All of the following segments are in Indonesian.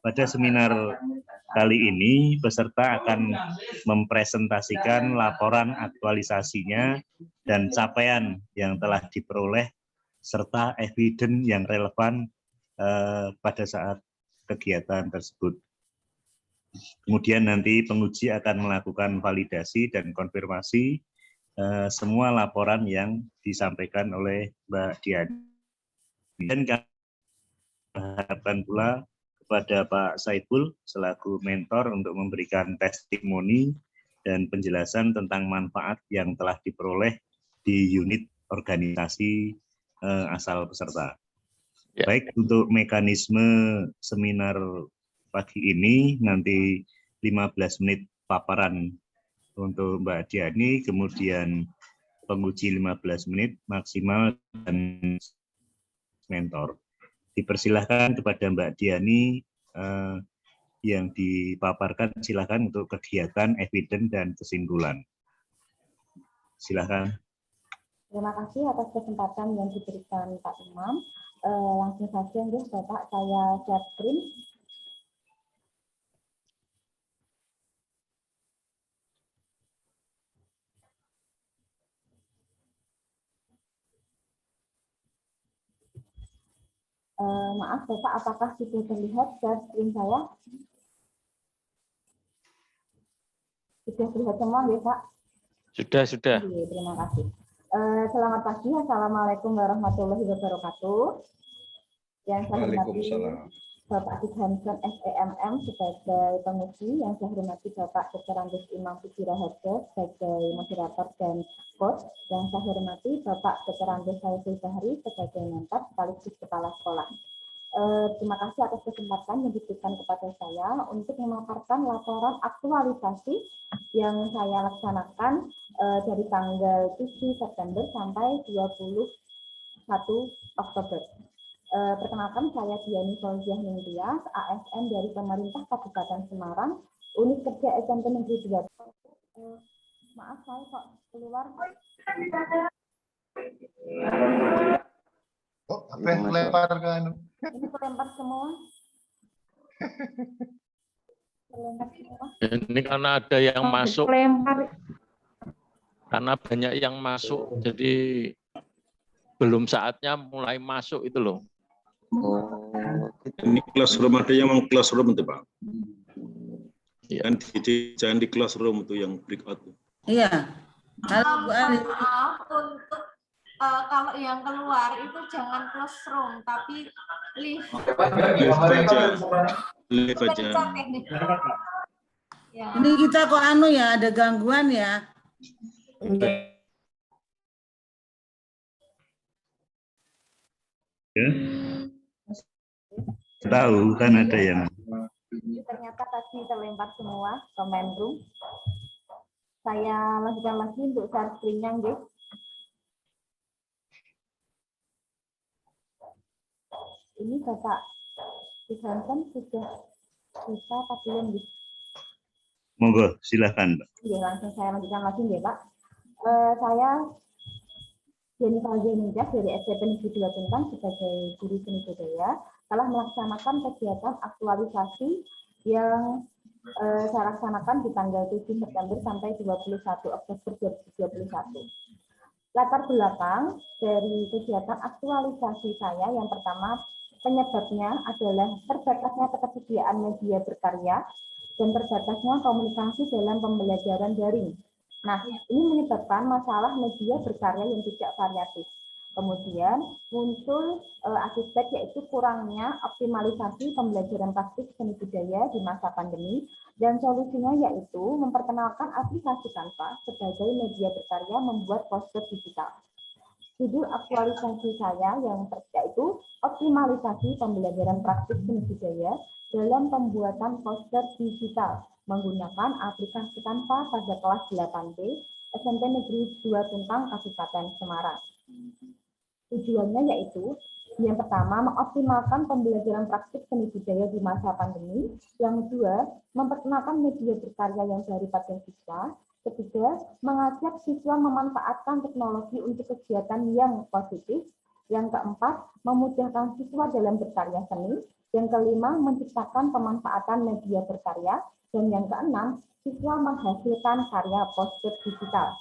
Pada seminar kali ini, peserta akan mempresentasikan laporan aktualisasinya dan capaian yang telah diperoleh serta eviden yang relevan pada saat kegiatan tersebut. Kemudian nanti penguji akan melakukan validasi dan konfirmasi semua laporan yang disampaikan oleh Mbak Diani. Dan kami harapkan pula kepada Pak Saiful selaku mentor untuk memberikan testimoni dan penjelasan tentang manfaat yang telah diperoleh di unit organisasi asal peserta. Ya. Baik, untuk mekanisme seminar pagi ini nanti 15 menit paparan untuk Mbak Diani, kemudian penguji 15 menit maksimal dan mentor. Dipersilahkan kepada Mbak Diani yang dipaparkan, silakan untuk kegiatan, eviden, dan kesimpulan. Silakan. Terima kasih atas kesempatan yang diberikan Pak Imam. Langsung saja ya Bapak, saya share screen. Maaf Bapak, apakah sudah terlihat share screen saya? Sudah terlihat semua ya Pak? Sudah. Oke, terima kasih. Selamat pagi, Assalamualaikum warahmatullahi wabarakatuh. Yang saya hormati Bapak Hansen SEMM sebagai penguji, yang saya hormati Bapak Dr. Andes Imam Pujiaraharja sebagai moderator dan coach, yang saya hormati Bapak Dr. Andes Saiful Bahri sebagai mentor sekaligus kepala sekolah. Terima kasih atas kesempatan yang diberikan kepada saya untuk memaparkan laporan aktualisasi yang saya laksanakan dari tanggal 7 September sampai 21 Oktober. Perkenalkan, saya Diani Fauziah Ningtyas, ASN dari Pemerintah Kabupaten Semarang, Unit Kerja SMP Negeri 2. Maaf, saya kok keluar. Oh, apa yang kelempar kan? Ini kelempar semua. Ini karena ada yang masuk. Kelempar. Karena banyak yang masuk, jadi belum saatnya mulai masuk itu loh. Oh, ini classroom, ada yang mau classroom itu Pak. Ya. Kan jangan di classroom itu yang breakout. Iya. Kalau Bu Ari. Untuk kalau yang keluar itu jangan classroom, tapi lift. Live aja. Ya. Ini kita kok ada gangguan ya. Ya. Tahu kan ada yang. Ternyata tadi terlempar semua ke main room. Saya lanjutkan lagi untuk share screen-nya, guys. Ini Bapak Hansen sudah bisa apa belum, guys? Monggo, silakan, Pak. Oke, langsung saya lanjutkan lagi ya, Pak. Saya Diani Fauziah Ningtyas dari SMP Negeri 2 Tuntang sebagai guru seni budaya telah melaksanakan kegiatan aktualisasi yang saya laksanakan di tanggal 7 September sampai 21 Oktober 2021. Latar belakang dari kegiatan aktualisasi saya yang pertama, penyebabnya adalah terbatasnya ketersediaan media berkarya dan terbatasnya komunikasi dalam pembelajaran daring. Nah, ini menyebabkan masalah media berkarya yang tidak variatif. Kemudian muncul akibat yaitu kurangnya optimalisasi pembelajaran praktik seni budaya di masa pandemi, dan solusinya yaitu memperkenalkan aplikasi Canva sebagai media berkarya membuat poster digital. Judul aktualisasi saya yang yaitu optimalisasi pembelajaran praktik seni budaya dalam pembuatan poster digital menggunakan aplikasi Canva pada kelas 8B SMP Negeri 2 Tuntang Kabupaten Semarang. Tujuannya yaitu yang pertama mengoptimalkan pembelajaran praktik seni budaya di masa pandemi, yang kedua memperkenalkan media berkarya yang baru pada siswa, ketiga mengajak siswa memanfaatkan teknologi untuk kegiatan yang positif, Yang keempat, memudahkan siswa dalam berkarya seni. Yang kelima, menciptakan pemanfaatan media berkarya. Dan yang keenam, siswa menghasilkan karya poster digital.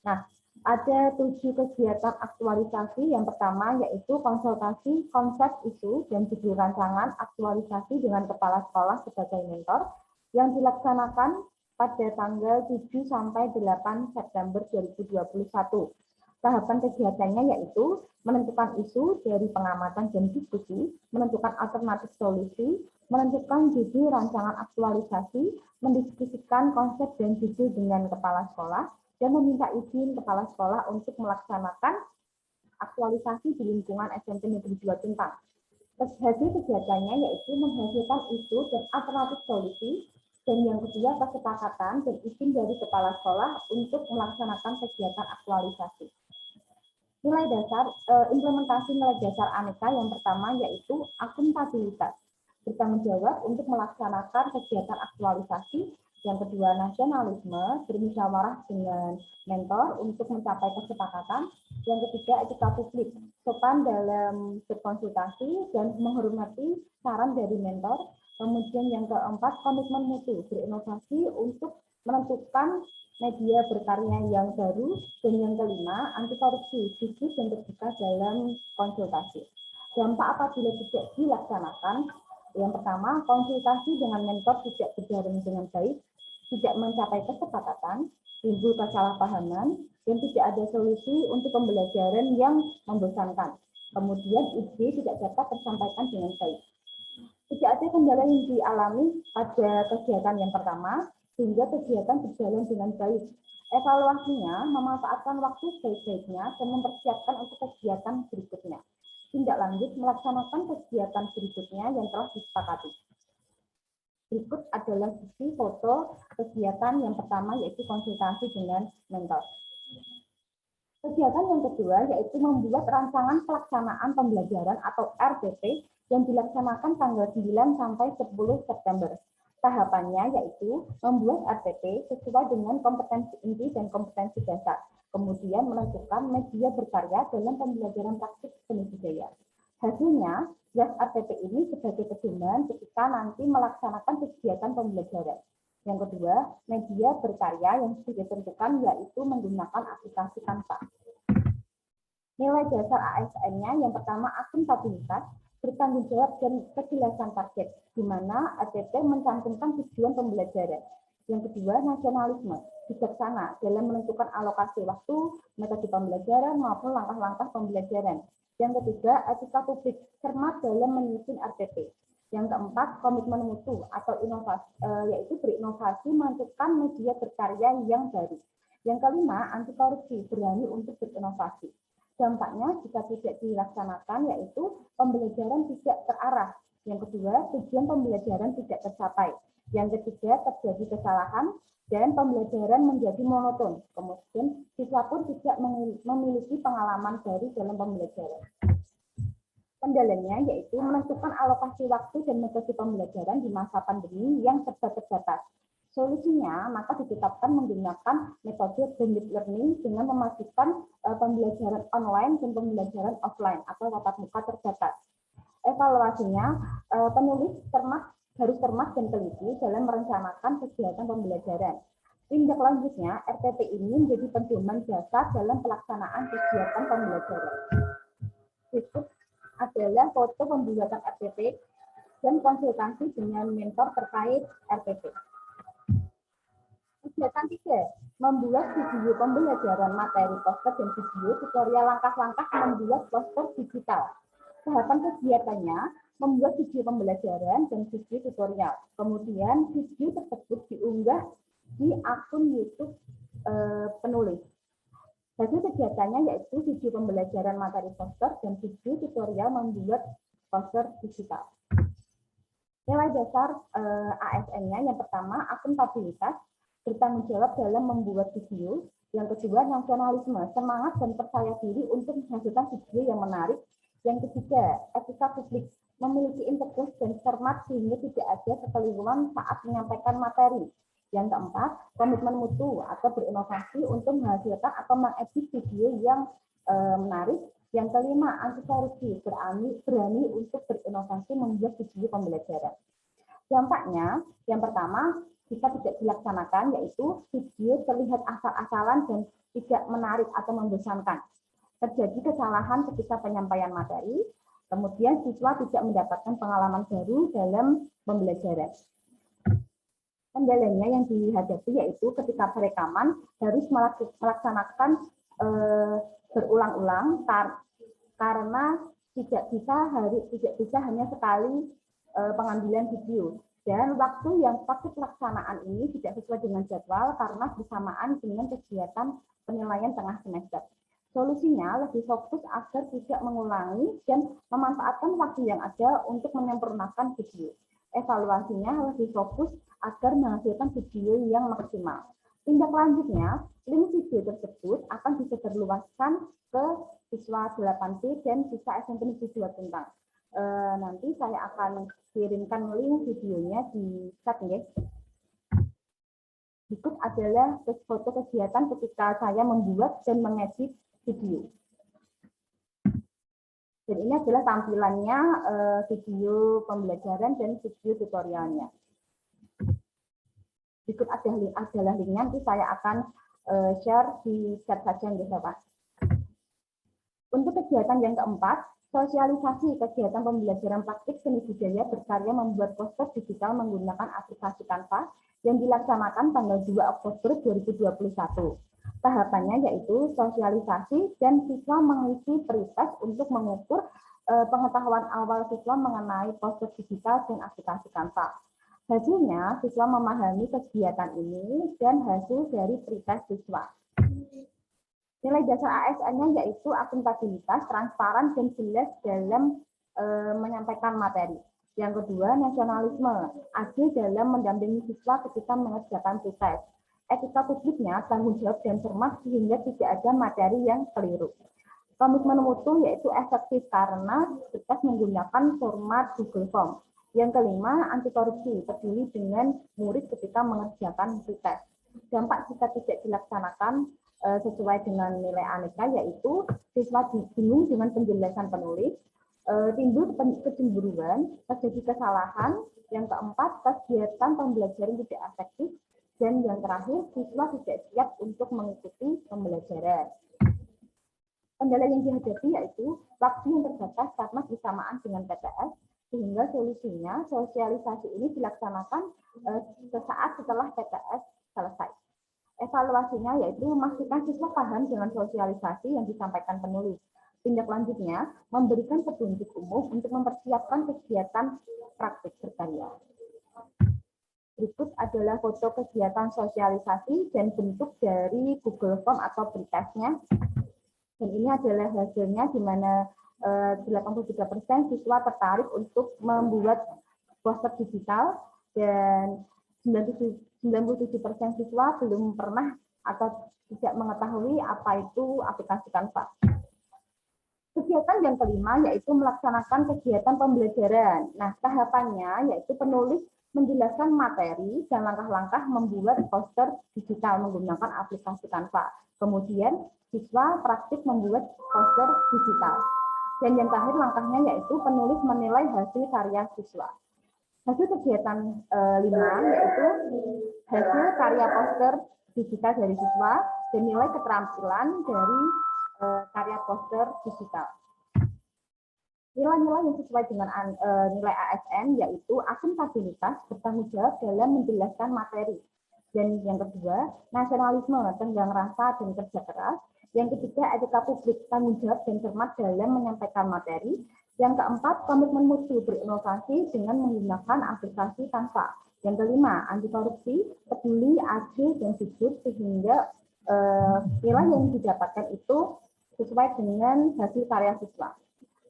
Nah, ada 7 kegiatan aktualisasi. Yang pertama yaitu konsultasi konsep isu dan judul rancangan aktualisasi dengan kepala sekolah sebagai mentor yang dilaksanakan pada tanggal 7 sampai 8 September 2021. Tahapan kegiatannya yaitu menentukan isu dari pengamatan dan diskusi, menentukan alternatif solusi, menentukan judul rancangan aktualisasi, mendiskusikan konsep dan judul dengan kepala sekolah, dan meminta izin kepala sekolah untuk melaksanakan aktualisasi di lingkungan SMP Negeri 2 Tuntang. Hasil kegiatannya yaitu menghasilkan isu dan alternatif solusi, dan yang kedua kesepakatan dan izin dari kepala sekolah untuk melaksanakan kegiatan aktualisasi. Nilai dasar, implementasi nilai dasar aneka yang pertama yaitu akuntabilitas, bertanggung jawab untuk melaksanakan kegiatan aktualisasi. Yang kedua, nasionalisme, bermusyawarah dengan mentor untuk mencapai kesepakatan. Yang ketiga, etika publik, sopan dalam berkonsultasi dan menghormati saran dari mentor. Kemudian yang keempat, komitmen mutu, berinovasi untuk menentukan media berkarya yang baru. Dan yang kelima, anti korupsi, jujur dan terbuka dalam konsultasi. Dampak apabila tidak dilaksanakan, yang pertama, konsultasi dengan mentor tidak berjalan dengan baik, tidak mencapai kesepakatan, timbul kesalahpahaman, dan tidak ada solusi untuk pembelajaran yang membosankan. Kemudian ide tidak dapat tersampaikan dengan baik. Tidak ada kendala yang dialami pada kegiatan yang pertama, sehingga kegiatan berjalan dengan baik. Evaluasinya memanfaatkan waktu sebaik-baiknya dan mempersiapkan untuk kegiatan berikutnya. Tindak lanjut melaksanakan kegiatan berikutnya yang telah disepakati. Berikut adalah bukti foto kegiatan yang pertama yaitu konsultasi dengan mentor. Kegiatan yang kedua yaitu membuat rancangan pelaksanaan pembelajaran atau RPP yang dilaksanakan tanggal 9 sampai 10 September. Tahapannya yaitu membuat RPP sesuai dengan kompetensi inti dan kompetensi dasar. Kemudian menentukan media berkarya dalam pembelajaran praktik seni budaya. Hasilnya, draft RPP ini sebagai pedoman ketika nanti melaksanakan kegiatan pembelajaran. Yang kedua, media berkarya yang sudah ditentukan yaitu menggunakan aplikasi Canva. Nilai dasar ASN-nya yang pertama akuntabilitas, bertanggung jawab dan kejelasan target, di mana RPP mencantumkan tujuan pembelajaran. Yang kedua, nasionalisme, bijaksana dalam menentukan alokasi waktu, metode pembelajaran maupun langkah-langkah pembelajaran. Yang ketiga, etika publik, cermat dalam menyusun RPP. Yang keempat, komitmen mutu atau inovasi, yaitu berinovasi menentukan media berkarya yang baru. Yang kelima, anti korupsi, berani untuk berinovasi. Dampaknya jika tidak dilaksanakan yaitu pembelajaran tidak terarah. Yang kedua, tujuan pembelajaran tidak tercapai. Yang ketiga, terjadi kesalahan dan pembelajaran menjadi monoton. Kemudian siswa pun tidak memiliki pengalaman baru dalam pembelajaran. Kendalanya yaitu menentukan alokasi waktu dan metode pembelajaran di masa pandemi yang serba terbatas. Solusinya maka ditetapkan menggunakan metode blended learning dengan memastikan pembelajaran online dan pembelajaran offline atau tatap muka terbatas. Evaluasinya, penulis harus cermat dan teliti dalam merencanakan kegiatan pembelajaran. Tindak lanjutnya, RPP ini menjadi pedoman dasar dalam pelaksanaan kegiatan pembelajaran. Berikut adalah foto pembuatan RPP dan konsultasi dengan mentor terkait RPP. Kegiatan 3, membuat video pembelajaran materi poster dan video tutorial langkah-langkah membuat poster digital. Tahapan kegiatannya, membuat video pembelajaran dan video tutorial. Kemudian video tersebut diunggah di akun YouTube penulis. Hasil kegiatannya yaitu video pembelajaran materi poster dan video tutorial membuat poster digital. Nilai dasar ASN-nya yang pertama, akuntabilitas, bertanggung jawab dalam membuat video. Yang kedua, nasionalisme, semangat dan percaya diri untuk menghasilkan video yang menarik. Yang ketiga, etika publik, memiliki integritas dan cermat sehingga tidak ada kekeliruan saat menyampaikan materi. Yang keempat, komitmen mutu atau berinovasi untuk menghasilkan atau mengedit video yang menarik. Yang kelima, anti korupsi, berani untuk berinovasi membuat video pembelajaran. Dampaknya, yang pertama, jika tidak dilaksanakan, yaitu video terlihat asal-asalan dan tidak menarik atau membosankan. Terjadi kesalahan ketika penyampaian materi, kemudian siswa tidak mendapatkan pengalaman baru dalam pembelajaran. Kendalanya yang dihadapi yaitu ketika perekaman harus melaksanakan berulang-ulang karena tidak bisa hanya sekali pengambilan video, dan waktu pelaksanaan ini tidak sesuai dengan jadwal karena bersamaan dengan kegiatan penilaian tengah semester. Solusinya lebih fokus agar tidak mengulangi dan memanfaatkan waktu yang ada untuk menyempurnakan video. Evaluasinya lebih fokus agar menghasilkan video yang maksimal. Tindak lanjutnya, link video tersebut akan disebarluaskan ke siswa 8P dan siswa SMP Negeri 2 Tuntang. Nanti saya akan kirimkan link videonya di chat ya. Berikut adalah foto kegiatan ketika saya membuat dan mengedit video. Dan ini adalah tampilannya video pembelajaran dan video tutorialnya. Berikut adalah linknya, nanti saya akan share di chat saja ya Pak. Untuk kegiatan yang keempat, sosialisasi kegiatan pembelajaran praktik seni budaya berkarya membuat poster digital menggunakan aplikasi Canva yang dilaksanakan tanggal 2 Oktober 2021. Tahapannya yaitu sosialisasi dan siswa mengisi pretest untuk mengukur pengetahuan awal siswa mengenai poster digital dan aplikasi Canva. Hasilnya, siswa memahami kegiatan ini dan hasil dari pretest siswa. Nilai dasar ASN-nya yaitu akuntabilitas, transparan, dan jelas dalam menyampaikan materi. Yang kedua, nasionalisme, adil dalam mendampingi siswa ketika mengerjakan pretest. Etika publiknya, tanggung jawab dan cermat sehingga tidak ada materi yang keliru. Komitmen mutu yaitu efektif karena pretest menggunakan format Google Form. Yang kelima, anti korupsi, peduli dengan murid ketika mengerjakan pretest. Dampak jika tidak dilaksanakan sesuai dengan nilai aneka yaitu siswa bingung dengan penjelasan penulis, timbul kecemburuan, terjadi kesalahan. Yang keempat, kegiatan pembelajaran tidak efektif. Dan yang terakhir, siswa tidak siap untuk mengikuti pembelajaran. Kendala yang dihadapi yaitu waktu yang terbatas karena bersamaan dengan PTS, sehingga solusinya sosialisasi ini dilaksanakan sesaat setelah PTS selesai. Evaluasinya yaitu memastikan siswa paham dengan sosialisasi yang disampaikan penulis. Tindak lanjutnya, memberikan petunjuk umum untuk mempersiapkan kegiatan praktik berkarya. Berikut adalah foto kegiatan sosialisasi dan bentuk dari Google Form atau pretest-nya. Dan ini adalah hasilnya di mana 83% siswa tertarik untuk membuat poster digital dan 97% siswa belum pernah atau tidak mengetahui apa itu aplikasi Canva. Kegiatan yang kelima yaitu melaksanakan kegiatan pembelajaran. Nah, tahapannya yaitu penulis menjelaskan materi dan langkah-langkah membuat poster digital menggunakan aplikasi Canva. Kemudian siswa praktik membuat poster digital. Dan yang terakhir langkahnya yaitu penulis menilai hasil karya siswa. Hasil kegiatan 5 yaitu hasil karya poster digital dari siswa dan nilai keterampilan dari karya poster digital. Nilai-nilai yang sesuai dengan nilai ASN yaitu akuntabilitas, bertanggung jawab dalam menjelaskan materi. Dan yang kedua, nasionalisme, tenggang rasa dan kerja keras. Yang ketiga, etika publik, tanggung jawab dan cermat dalam menyampaikan materi. Yang keempat, komitmen mutu, berinovasi dengan menggunakan aplikasi Canva. Yang kelima, anti korupsi, peduli, adil, dan jujur sehingga nilai yang didapatkan itu sesuai dengan hasil karya siswa.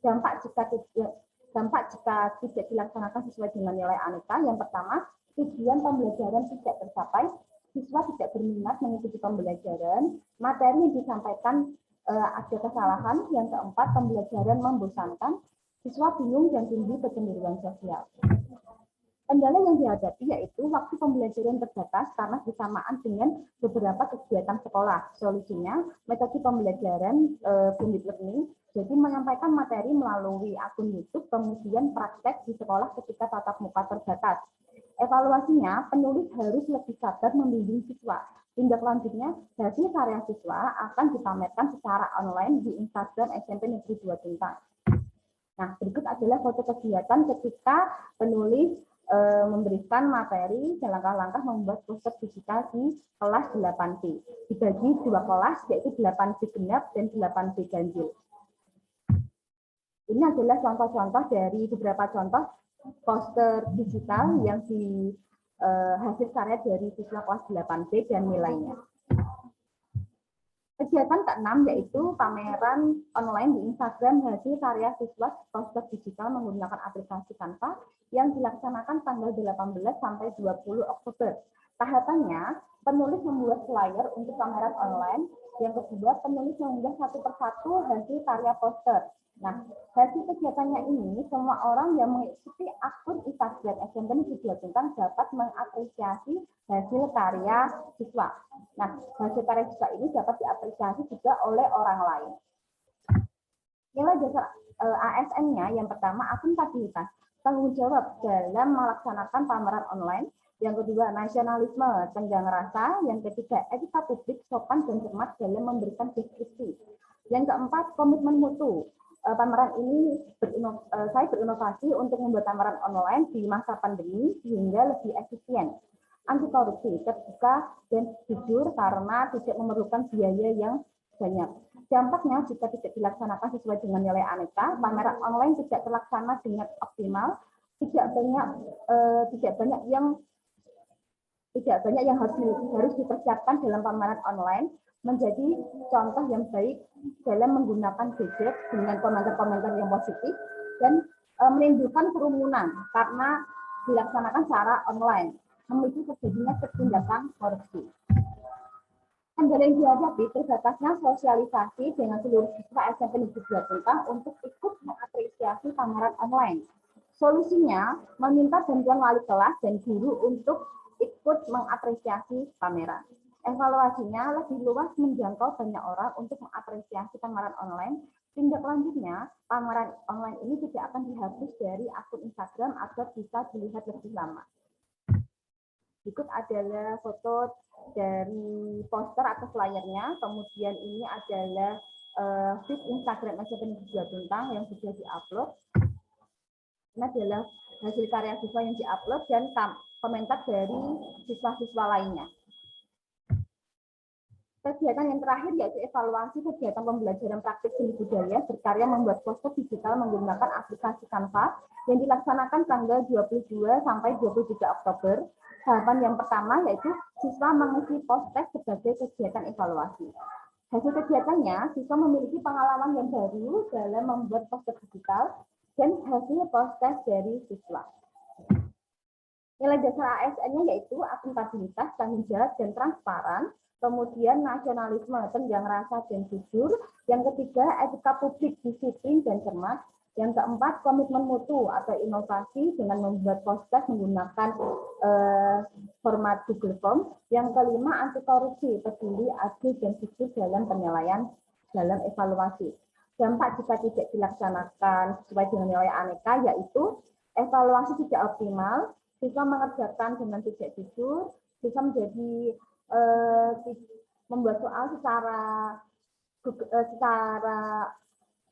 Dampak jika tidak dilaksanakan sesuai dengan nilai aneka, yang pertama, tujuan pembelajaran tidak tercapai, siswa tidak berminat mengikuti pembelajaran, materi yang disampaikan ada kesalahan, yang keempat, pembelajaran membosankan, siswa bingung dan tinggi kecenderungan sosial. Kendala yang dihadapi yaitu waktu pembelajaran terbatas karena bersamaan dengan beberapa kegiatan sekolah. Solusinya, metode pembelajaran blended learning, jadi menyampaikan materi melalui akun YouTube, kemudian praktek di sekolah ketika tatap muka terbatas. Evaluasinya, penulis harus lebih sabar membimbing siswa. Tindak lanjutnya, hasil karya siswa akan dipamerkan secara online di Instagram SMP Negeri 2 Tuntang. Nah, berikut adalah foto kegiatan ketika penulis memberikan materi dan langkah-langkah membuat poster digital di kelas 8B. Dibagi 2 kelas, yaitu 8B genap dan 8B ganjil. Ini adalah contoh-contoh dari beberapa contoh poster digital yang hasil karya dari siswa kelas 8B dan nilainya. Kegiatan ke-6 yaitu pameran online di Instagram hasil karya siswa poster digital menggunakan aplikasi Canva yang dilaksanakan tanggal 18 sampai 20 Oktober. Tahapannya, penulis membuat flyer untuk pameran online. Yang kedua, penulis mengunggah satu persatu hasil karya poster. Nah, hasil kegiatannya ini, semua orang yang mengikuti akun Instagram SMP Negeri 2 Tuntang dapat mengapresiasi hasil karya siswa. Nah, hasil karya siswa ini dapat diapresiasi juga oleh orang lain. Nilai dasar ASN-nya yang pertama, akuntabilitas, tanggung jawab dalam melaksanakan pameran online. Yang kedua, nasionalisme, tenggang rasa. Yang ketiga, etika publik, sopan dan cermat dalam memberikan deskripsi. Yang keempat, komitmen mutu. Pameran ini saya berinovasi untuk membuat pameran online di masa pandemi sehingga lebih efisien. Anti korupsi, terbuka dan jujur karena tidak memerlukan biaya yang banyak. Dampaknya jika tidak dilaksanakan sesuai dengan nilai aneka, pameran online tidak terlaksana dengan optimal, tidak banyak yang harus dipersiapkan dalam pameran online. Menjadi contoh yang baik dalam menggunakan gadget dengan komentar-komentar yang positif dan menimbulkan kerumunan karena dilaksanakan secara online, memicu terjadinya tindakan korupsi. Kendala yang dihadapi terbatasnya sosialisasi dengan seluruh siswa SMP Negeri 2 Tuntang untuk ikut mengapresiasi pameran online. Solusinya, meminta bantuan wali kelas dan guru untuk ikut mengapresiasi pameran. Evaluasinya lebih luas menjangkau banyak orang untuk mengapresiasi pameran online. Tindak lanjutnya, pameran online ini tidak akan dihapus dari akun Instagram agar bisa dilihat lebih lama. Berikut adalah foto dari poster atau flyernya. Kemudian ini adalah feed Instagram SMP Negeri 2 Tuntang yang sudah diupload. Ini adalah hasil karya siswa yang diupload dan komentar dari siswa-siswa lainnya. Kegiatan yang terakhir yaitu evaluasi kegiatan pembelajaran praktik seni budaya berkarya membuat poster digital menggunakan aplikasi Canva yang dilaksanakan tanggal 22 sampai 23 Oktober. Tahapan yang pertama yaitu siswa mengisi post-test sebagai kegiatan evaluasi. Hasil kegiatannya, siswa memiliki pengalaman yang baru dalam membuat poster digital dan hasil post-test dari siswa. Nilai dasar ASN-nya yaitu akuntabilitas, tanggung jawab, dan transparan. Kemudian nasionalisme, tenggang rasa dan jujur. Yang ketiga, etika publik, disiplin dan cermat. Yang keempat, komitmen mutu atau inovasi dengan membuat poster menggunakan format Google Form. Yang kelima, anti korupsi, peduli, adil dan jujur dalam penilaian dalam evaluasi. Dampak jika tidak dilaksanakan sesuai dengan nilai aneka yaitu evaluasi tidak optimal, siswa mengerjakan dengan tidak jujur, siswa menjadi membuat soal secara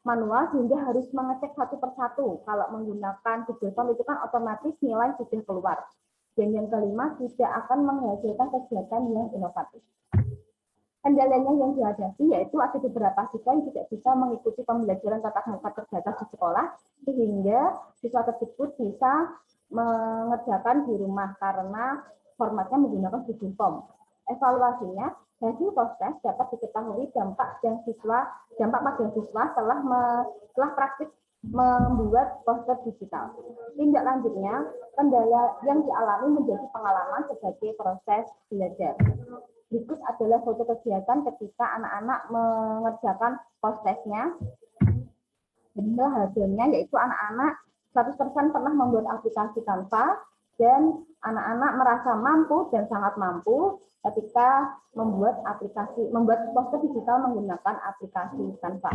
manual sehingga harus mengecek satu persatu. Kalau menggunakan Google Form itu kan otomatis nilai sudah keluar. Dan yang kelima, tidak akan menghasilkan kegiatan yang inovatif. Kendalanya yang dihadapi yaitu ada beberapa siswa yang tidak bisa mengikuti pembelajaran tatap muka terbatas di sekolah sehingga siswa tersebut bisa mengerjakan di rumah karena formatnya menggunakan Google Form. Evaluasinya, hasil post-test dapat diketahui dampak pada siswa setelah praktik membuat poster digital. Tindak lanjutnya, kendala yang dialami menjadi pengalaman sebagai proses belajar. Berikut adalah foto kegiatan ketika anak-anak mengerjakan post-testnya. Inilah hasilnya, yaitu anak-anak 100% pernah membuat aplikasi Canva, dan anak-anak merasa mampu dan sangat mampu ketika membuat poster digital menggunakan aplikasi Canva.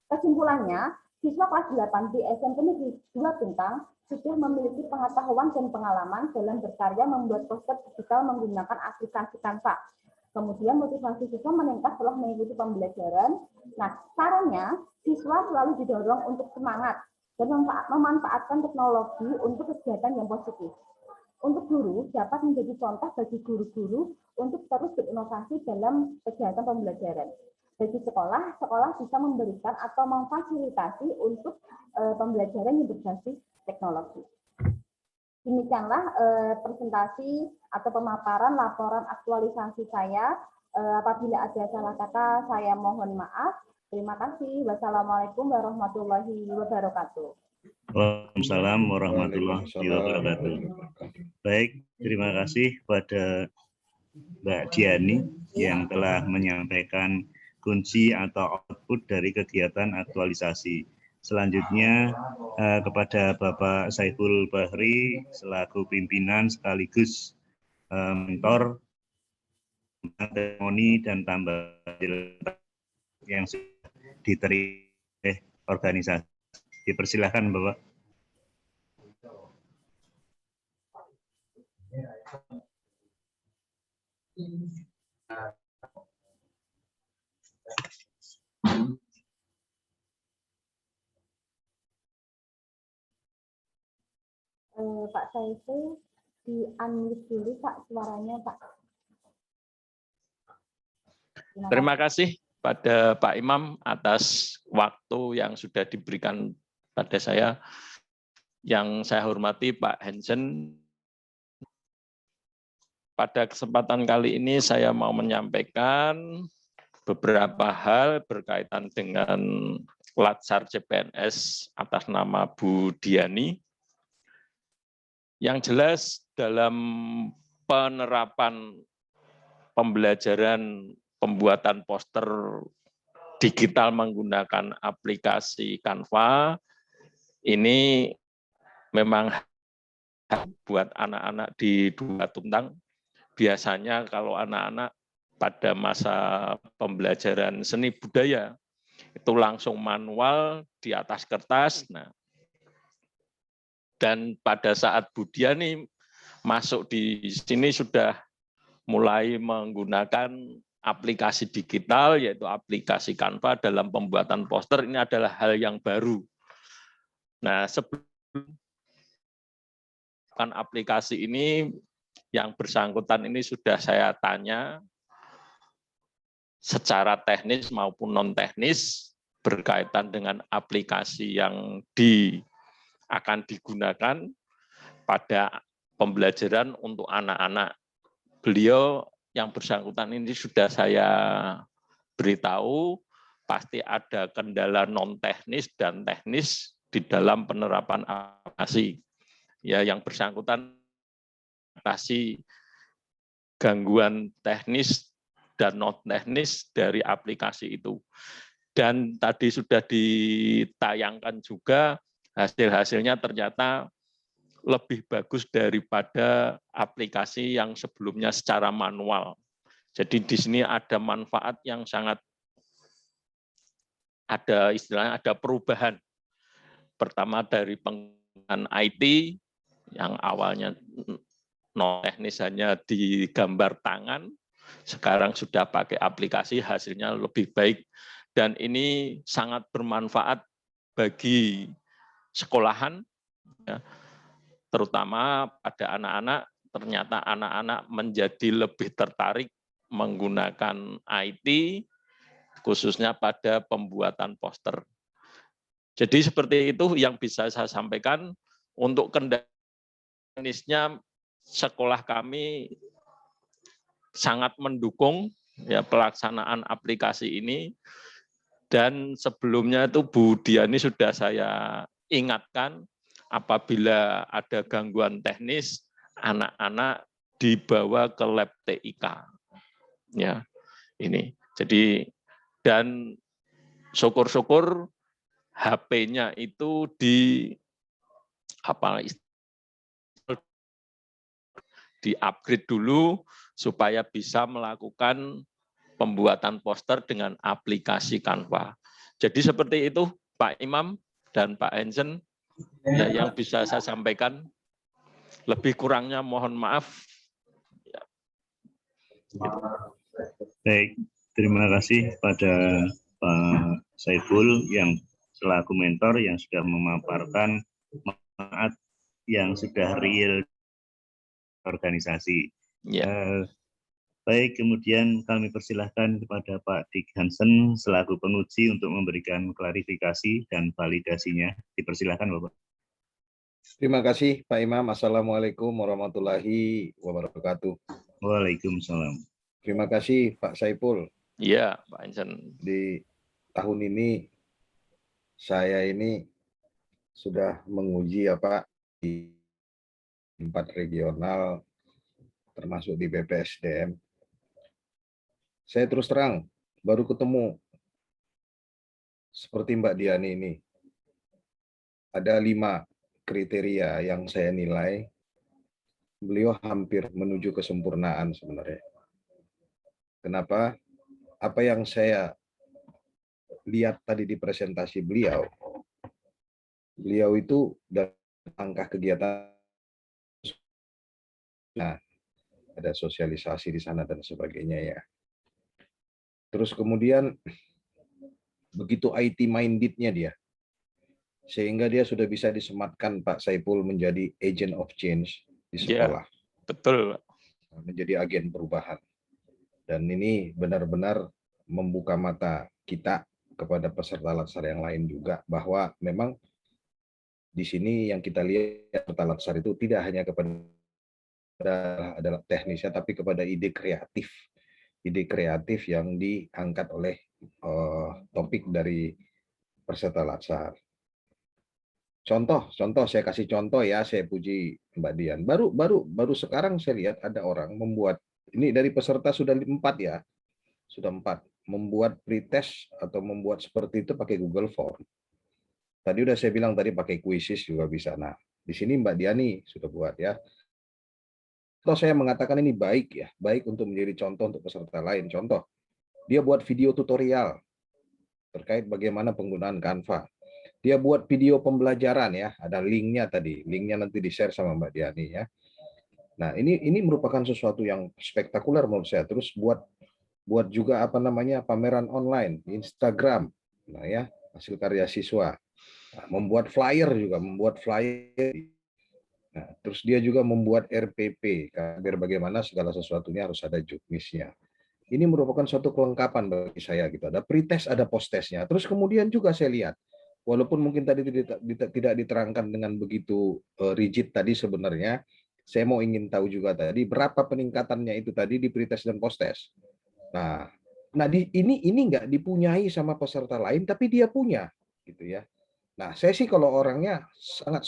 Kesimpulannya, siswa kelas 8 di SMP Negeri 2 Tuntang sudah memiliki pengetahuan dan pengalaman dalam berkarya membuat poster digital menggunakan aplikasi Canva. Kemudian motivasi siswa meningkat setelah mengikuti pembelajaran. Nah, caranya siswa selalu didorong untuk semangat dan memanfaatkan teknologi untuk kegiatan yang positif. Untuk guru dapat menjadi contoh bagi guru-guru untuk terus berinovasi dalam kegiatan pembelajaran. Bagi sekolah, sekolah bisa memberikan atau memfasilitasi untuk pembelajaran yang berbasis teknologi. Demikianlah presentasi atau pemaparan laporan aktualisasi saya. Apabila ada salah kata, saya mohon maaf. Terima kasih. Wassalamualaikum warahmatullahi wabarakatuh. Waalaikumsalam warahmatullahi wabarakatuh. Baik, terima kasih pada Mbak Diani yang telah menyampaikan kunci atau output dari kegiatan aktualisasi. Selanjutnya kepada Bapak Saiful Bahri selaku pimpinan sekaligus mentor testimoni dan tambahan yang sudah diterima organisasi. Dipersilahkan Bapak. Pak Saiful, di-unmute dulu Pak suaranya Pak. Terima kasih pada Pak Imam atas waktu yang sudah diberikan pada saya. Yang saya hormati Pak Hansen. Pada kesempatan kali ini saya mau menyampaikan beberapa hal berkaitan dengan Latsar CPNS atas nama Bu Diani. Yang jelas dalam penerapan pembelajaran pembuatan poster digital menggunakan aplikasi Canva, ini memang buat anak-anak di 2 Tuntang. Biasanya kalau anak-anak pada masa pembelajaran seni budaya, itu langsung manual di atas kertas. Nah, dan pada saat Bu Diani masuk di sini sudah mulai menggunakan aplikasi digital, yaitu aplikasi Canva dalam pembuatan poster. Ini adalah hal yang baru. Nah, sebelum aplikasi ini, yang bersangkutan ini sudah saya tanya secara teknis maupun non-teknis berkaitan dengan aplikasi yang akan digunakan pada pembelajaran untuk anak-anak. Beliau yang bersangkutan ini sudah saya beritahu pasti ada kendala non-teknis dan teknis di dalam penerapan aplikasi. Ya, yang bersangkutan kasih gangguan teknis dan non teknis dari aplikasi itu. Dan tadi sudah ditayangkan juga hasil-hasilnya ternyata lebih bagus daripada aplikasi yang sebelumnya secara manual. Jadi di sini ada manfaat yang sangat, ada istilahnya ada perubahan. Pertama dari penggunaan IT yang awalnya non teknis hanya digambar tangan, sekarang sudah pakai aplikasi, hasilnya lebih baik. Dan ini sangat bermanfaat bagi sekolahan, ya, terutama pada anak-anak. Ternyata anak-anak menjadi lebih tertarik menggunakan IT, khususnya pada pembuatan poster. Jadi seperti itu yang bisa saya sampaikan. Untuk kendala teknisnya, sekolah kami sangat mendukung ya pelaksanaan aplikasi ini. Dan sebelumnya itu Bu Diani sudah saya ingatkan, apabila ada gangguan teknis, anak-anak dibawa ke lab TIK. Ya, ini. Jadi, dan syukur-syukur HP-nya itu di-upgrade dulu supaya bisa melakukan pembuatan poster dengan aplikasi Canva. Jadi seperti itu Pak Imam dan Pak Hansen ya, yang bisa saya sampaikan. Lebih kurangnya mohon maaf. Baik, terima kasih pada Pak Saiful yang selaku mentor yang sudah memaparkan manfaat yang sudah real organisasi. Ya. Baik, kemudian kami persilahkan kepada Pak Dik Hansen selaku penguji untuk memberikan klarifikasi dan validasinya. Dipersilahkan Bapak. Terima kasih Pak Imam. Assalamualaikum warahmatullahi wabarakatuh. Waalaikumsalam. Terima kasih Pak Saiful. Iya, Pak Hansen. Di tahun ini saya ini sudah menguji di 4 regional termasuk di BPSDM. Saya terus terang baru ketemu seperti Mbak Diani ini. Ada 5 kriteria yang saya nilai beliau hampir menuju kesempurnaan sebenarnya. Kenapa? Apa yang saya lihat tadi di presentasi beliau itu dari langkah kegiatan, nah, ada sosialisasi di sana dan sebagainya ya. Terus kemudian begitu IT minded-nya dia, sehingga dia sudah bisa disematkan Pak Saiful menjadi agent of change di sekolah. Ya, betul. Menjadi agen perubahan. Dan ini benar-benar membuka mata kita kepada peserta latsar yang lain juga, bahwa memang di sini yang kita lihat peserta latsar itu tidak hanya kepada adalah teknisnya, tapi kepada ide kreatif yang diangkat oleh topik dari peserta latsar. Contoh saya kasih contoh ya, saya puji Mbak Dian. Baru sekarang saya lihat ada orang membuat, ini dari peserta sudah 4 ya, sudah 4 membuat pretest atau membuat seperti itu pakai Google Form. Tadi udah saya bilang tadi pakai Quizzes juga bisa. Nah, di sini Mbak Diani sudah buat ya. Atau saya mengatakan ini baik ya, baik untuk menjadi contoh untuk peserta lain. Contoh, dia buat video tutorial terkait bagaimana penggunaan Canva. Dia buat video pembelajaran ya, ada linknya tadi, linknya nanti di-share sama Mbak Diani ya. Nah, ini merupakan sesuatu yang spektakuler menurut saya. Terus buat juga pameran online, Instagram, nah ya, hasil karya siswa. Nah, membuat flyer. Nah, terus dia juga membuat RPP, biar bagaimana segala sesuatunya harus ada juknisnya. Ini merupakan suatu kelengkapan bagi saya gitu. Ada pretest, ada post-testnya. Terus kemudian juga saya lihat, walaupun mungkin tadi tidak diterangkan dengan begitu rigid tadi sebenarnya, saya ingin tahu juga tadi berapa peningkatannya itu tadi di pretest dan post-test. Nah ini nggak dipunyai sama peserta lain, tapi dia punya, gitu ya. Nah saya sih kalau orangnya sangat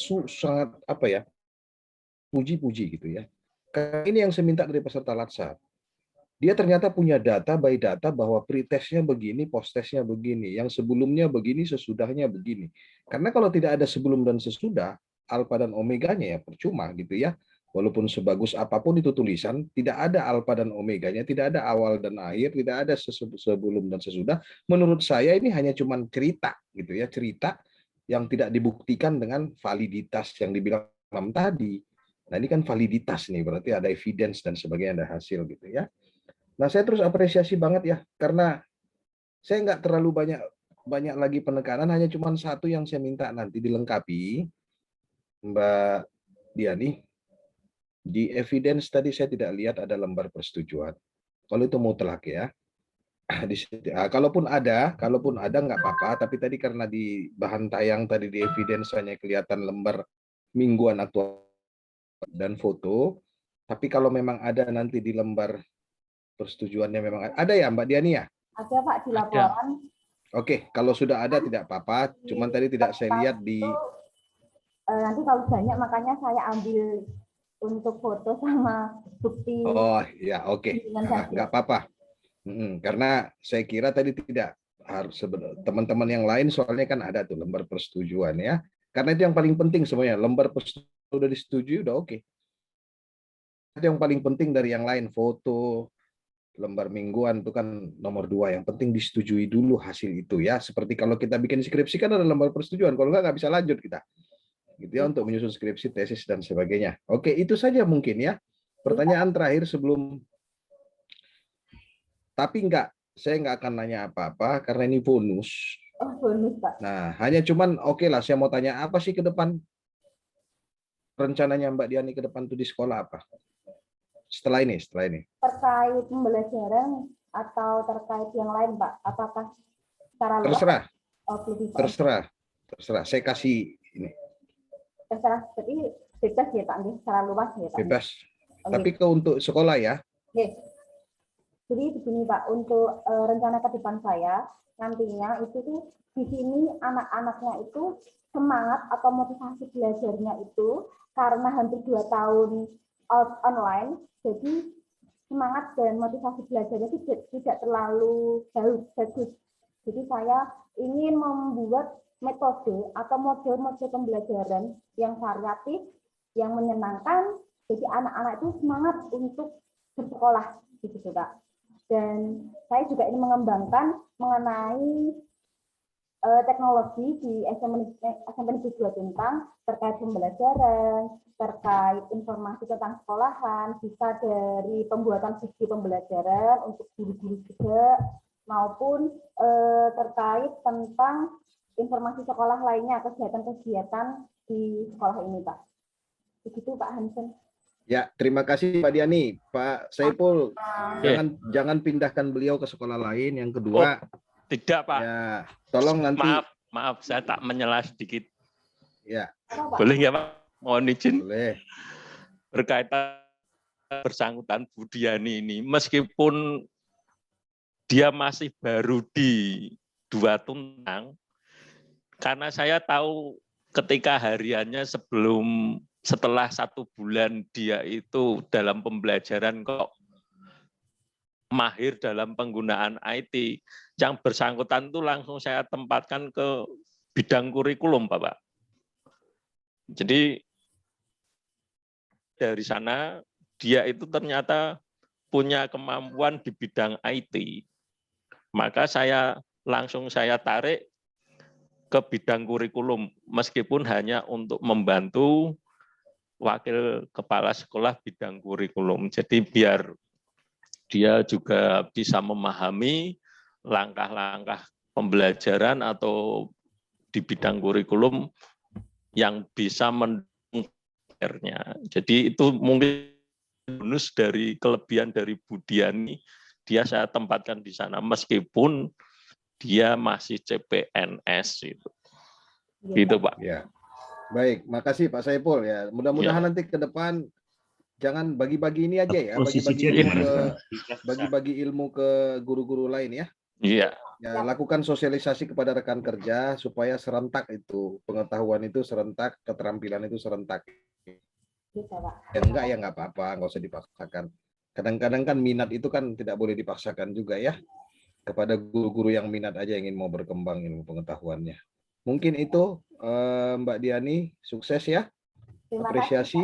puji-puji gitu ya. Karena ini yang saya minta dari peserta latsar. Dia ternyata punya data by data bahwa pretestnya begini, post-testnya begini, yang sebelumnya begini, sesudahnya begini. Karena kalau tidak ada sebelum dan sesudah, alfa dan omeganya ya percuma gitu ya. Walaupun sebagus apapun itu tulisan, tidak ada alfa dan omeganya, tidak ada awal dan akhir, tidak ada sebelum dan sesudah. Menurut saya ini hanya cuma cerita gitu ya, cerita yang tidak dibuktikan dengan validitas yang dibilang tadi. Nah ini kan validitas nih, berarti ada evidence dan sebagainya, ada hasil gitu ya. Nah, saya terus apresiasi banget ya, karena saya nggak terlalu banyak lagi penekanan, hanya cuma satu yang saya minta nanti dilengkapi, Mbak Diani. Di evidence tadi saya tidak lihat ada lembar persetujuan. Kalau itu mutlak ya. Kalaupun ada nggak apa-apa, tapi tadi karena di bahan tayang tadi di evidence hanya kelihatan lembar mingguan aktual dan foto, tapi kalau memang ada nanti di lembar persetujuannya memang ada ya Mbak Diani ya? Ada Pak di laporan. Oke, kalau sudah ada tidak apa-apa, cuman tadi tidak saya lihat di... Nanti kalau banyak makanya saya ambil untuk foto sama bukti. Oh ya, oke. Nah, nggak apa-apa. Karena saya kira tadi tidak harus teman-teman yang lain soalnya kan ada tuh lembar persetujuan ya. Karena itu yang paling penting semuanya, lembar persetujuan sudah disetujui udah oke. Yang paling penting dari yang lain, foto, lembar mingguan itu kan nomor 2. Yang penting disetujui dulu hasil itu ya. Seperti kalau kita bikin skripsi kan ada lembar persetujuan. Kalau nggak bisa lanjut kita. Gitu ya, untuk menyusun skripsi, tesis, dan sebagainya. Oke, itu saja mungkin ya. Pertanyaan terakhir sebelum... Tapi saya nggak akan nanya apa-apa karena ini bonus. Oh, bonus, Pak. Nah, hanya cuman oke lah, saya mau tanya apa sih ke depan rencananya Mbak Diani ke depan tuh di sekolah apa? Setelah ini. Terkait pembelajaran atau terkait yang lain, Pak? Apakah secara luas? Terserah. Oh, Terserah. Saya kasih ini. Terserah, jadi bebas ya Pak, secara luas ya Pak. Bebas. Oke. Tapi untuk sekolah ya. Oke. Jadi begini Pak, untuk rencana ke depan saya nantinya itu tuh di sini anak-anaknya itu semangat atau motivasi belajarnya itu karena hampir 2 tahun online, jadi semangat dan motivasi belajarnya tidak terlalu bagus. Jadi saya ingin membuat metode atau model-model pembelajaran yang variatif, yang menyenangkan, jadi anak-anak itu semangat untuk bersekolah, gitu Pak. Dan saya juga ingin mengembangkan mengenai teknologi di SMP Negeri 2 Tuntang terkait pembelajaran, terkait informasi tentang sekolahan, bisa dari pembuatan video pembelajaran untuk guru-guru juga, maupun terkait tentang informasi sekolah lainnya, kegiatan-kegiatan di sekolah ini, Pak. Begitu, Pak Hansen. Ya, terima kasih Pak Diani. Pak Saiful, jangan pindahkan beliau ke sekolah lain. Yang kedua, tidak Pak. Ya, tolong nanti. Maaf, saya tak menyela sedikit. Ya. Boleh nggak Pak? Mohon izin. Boleh. Berkaitan bersangkutan Bu Diani ini, meskipun dia masih baru di 2 Tuntang, karena saya tahu ketika hariannya setelah 1 bulan dia itu dalam pembelajaran kok mahir dalam penggunaan IT, yang bersangkutan itu langsung saya tempatkan ke bidang kurikulum, Bapak. Jadi dari sana dia itu ternyata punya kemampuan di bidang IT. Maka saya tarik ke bidang kurikulum, meskipun hanya untuk membantu wakil kepala sekolah bidang kurikulum. Jadi biar dia juga bisa memahami langkah-langkah pembelajaran atau di bidang kurikulum yang bisa mendukungnya. Jadi itu mungkin bonus dari kelebihan dari Bu Diani, dia saya tempatkan di sana meskipun dia masih CPNS itu. Gitu Pak. Ya. Baik, makasih Pak Saiful ya. Mudah-mudahan nanti ke depan jangan bagi-bagi ini aja ya, bagi-bagi ilmu ke guru-guru lain ya. Iya. Ya, lakukan sosialisasi kepada rekan kerja supaya serentak itu pengetahuan itu serentak, keterampilan itu serentak. Ya enggak ya enggak apa-apa, enggak usah dipaksakan. Kadang-kadang kan minat itu kan tidak boleh dipaksakan juga ya. Kepada guru-guru yang minat aja ingin mau berkembang ilmu pengetahuannya. Mungkin itu Mbak Diani, sukses ya. Apresiasi.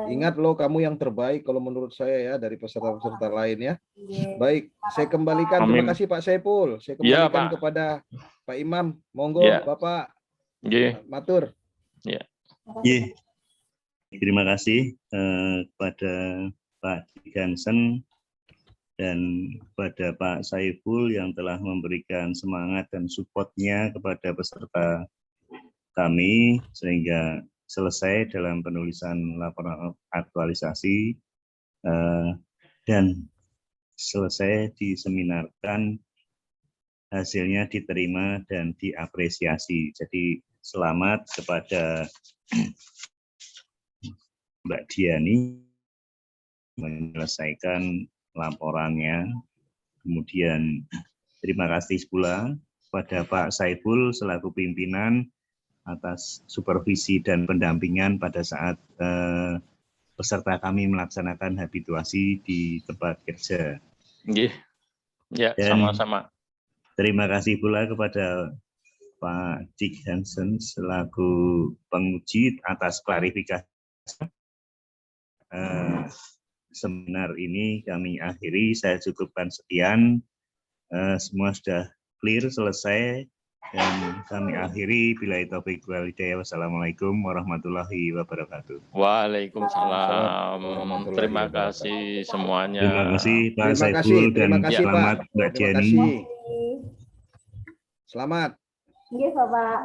Ingat loh kamu yang terbaik kalau menurut saya ya dari peserta-peserta lain ya. Baik, saya kembalikan. Terima kasih Pak Saiful. Saya kembalikan kepada Pak Imam. Monggo Bapak. Matur. Ya. Terima kasih kepada Pak Hansen dan kepada Pak Saiful yang telah memberikan semangat dan support-nya kepada peserta kami sehingga selesai dalam penulisan laporan aktualisasi dan selesai diseminarkan, hasilnya diterima dan diapresiasi. Jadi selamat kepada Mbak Diani menyelesaikan laporannya. Kemudian terima kasih pula kepada Pak Saiful selaku pimpinan atas supervisi dan pendampingan pada saat peserta kami melaksanakan habituasi di tempat kerja. Ya, sama-sama. Terima kasih pula kepada Pak Dick Hansen selaku penguji atas klarifikasi seminar ini kami akhiri. Saya cukupkan sekian. Semua sudah clear, selesai. Dan kami akhiri. Billahi taufiq wal hidayah. Wassalamualaikum warahmatullahi wabarakatuh. Waalaikumsalam. Warahmatullahi Terima wabarakatuh. kasih semuanya. Terima kasih Pak Terima Saiful kasih, dan terima kasih, selamat Pak. Mbak Terima Jenny. kasih. Selamat. Iya, Bapak.